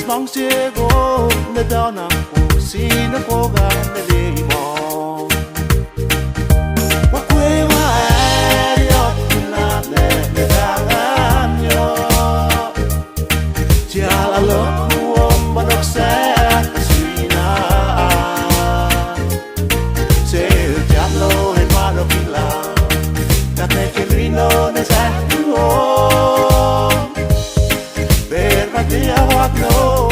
Ciego, ne dona si na koga ne limo. Wa Kwaima yo na ne danganyo. Tiala lo kuom banok sa kasina. Se jalo en malo pila. Kate kelino ne sa kuo. Ver patia wak no.